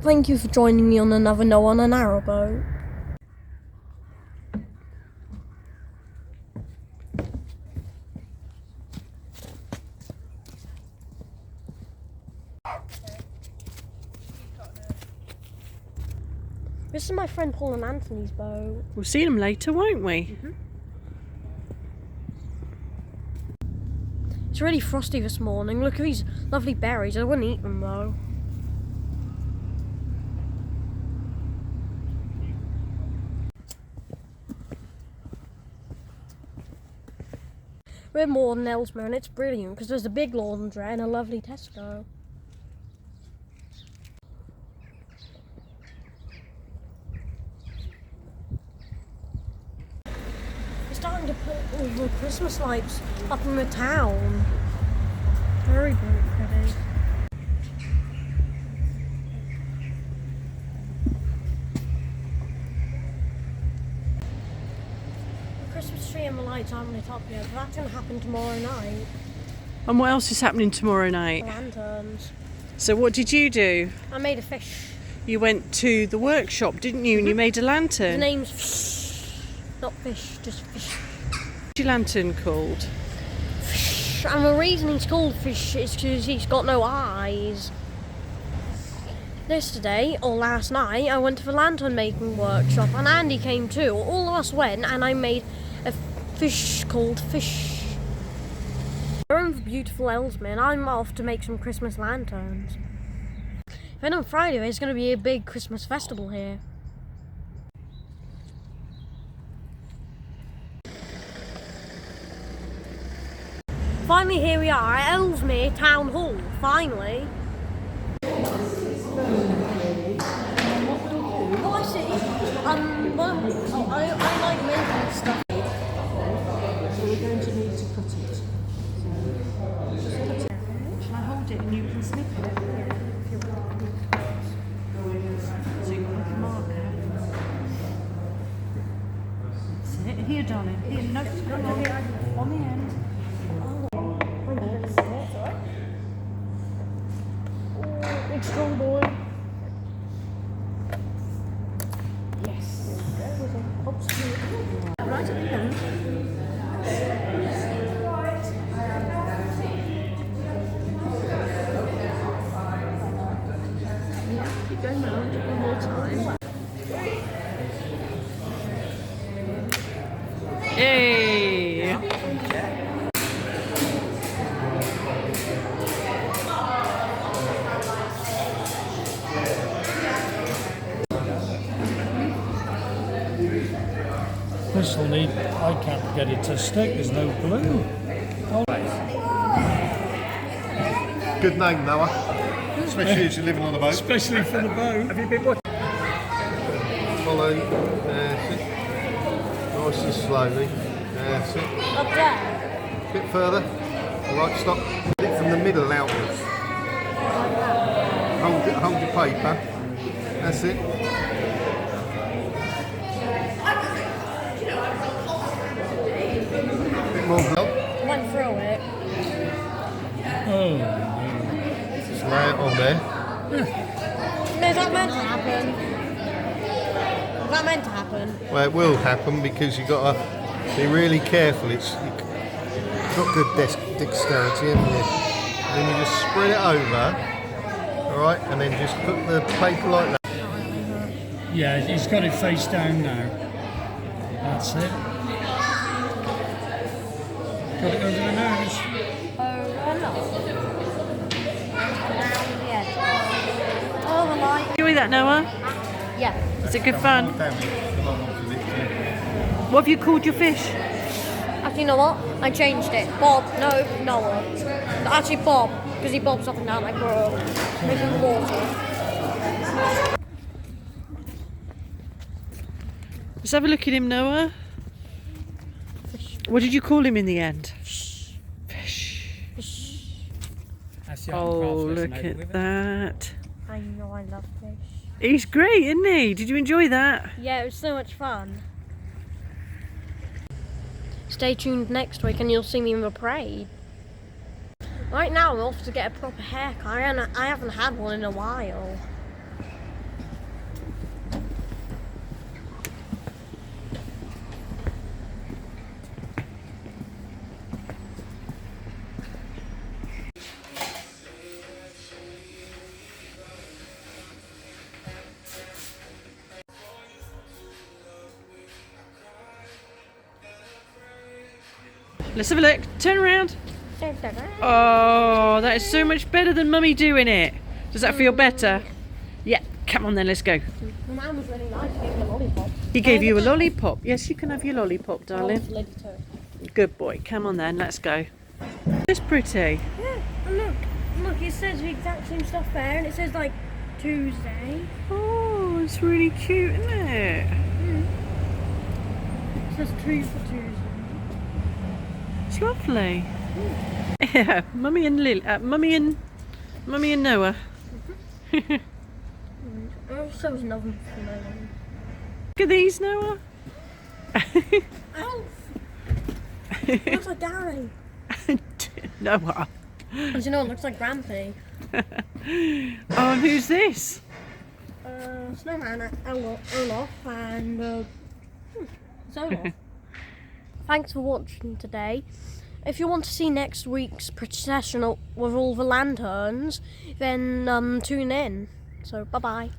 Thank you for joining me on another No on a Narrowboat. This is my friend Paul and Anthony's boat. We'll see them later, won't we? Mm-hmm. It's really frosty this morning. Look at these lovely berries. I wouldn't eat them though. We're more than Ellesmere and it's brilliant because there's a big laundry and a lovely Tesco. We're starting to put all the Christmas lights up in the town. Very, very pretty. Christmas tree and the lights aren't lit up yet, but that's going to happen tomorrow night. And what else is happening tomorrow night? Lanterns. So what did you do? I made a fish. You went to the workshop, didn't you? And you made a The lantern. name's Fish. Not fish, just fish. What's your lantern called? Fish. And the reason he's called Fish is because he's got no eyes. Yesterday, or last night, I went to the lantern making workshop and Andy came too. All of us went and I made a fish called Fish. We're in the beautiful Ellesmere and I'm off to make some Christmas lanterns. Then on Friday there's going to be a big Christmas festival here. Finally here we are at Ellesmere Town Hall, finally. Oh, I see. I like making stuff. So we're going to need to cut it. Shall I hold it and you can snip it? So you can put the marker. That's it. Here, darling. Here, no, on the end. Big strong boy. Yes. Right at the end. Yeah, keep going round one more time. Hey! This will need, I can't get it to stick, there's no glue. Good name, Noah. Especially as you're living on a boat. Especially for the boat. Have you been watching? Follow. That's it. Nice and slowly. That's it. Up there. A bit further. Right, stop. Put it from the middle outwards. Hold your paper. That's it. Bit more blood. Went through it. Oh, Just lay it on there. No, is that meant to happen? Is that meant to happen? Well, it will happen because you've got to be really careful. It's got good dexterity, haven't you? Then you just spread it over, all right, and then just put the paper like that. yeah, he's got it face down now. That's it. Got it over the nose. Oh, the light. Enjoy that, Noah? Yeah. Is it good fun? What have you called your fish? Actually, you know what? I changed it. Bob. No, Noah. Actually, Bob. Because he bobs up and down like bro. He's in the water. Let's have a look at him, Noah. What did you call him in the end? Fish. That's the Oh, craft look lesson over at with it. that. I know I love fish. He's great, isn't he? Did you enjoy that? Yeah, it was so much fun. Stay tuned next week and you'll see me in the parade. Right now I'm off to get a proper haircut and I haven't had one in a while. Let's have a look. Turn around. Oh, that is so much better than Mummy doing it. Does that feel better? Yeah. Come on then, let's go. My mum was really nice. She gave me a lollipop. He gave you a lollipop. Yes, you can have your lollipop, darling. Oh, lady too. Good boy. Come on then, let's go. It's pretty. Yeah, and look, it says the exact same stuff there, and it says like Tuesday. Oh, it's really cute, isn't it? It says 2 for Tuesday. It's lovely. Yeah, Mummy and Mummy and Noah. Oh, so was another one for Noah. Look at these, Noah. Ow! It looks like Gary. Noah. And you know, it looks like Grampy. Oh, and who's this? Snowman, Olaf, and Olaf. Thanks for watching today. If you want to see next week's procession with all the lanterns, then tune in. So, bye-bye.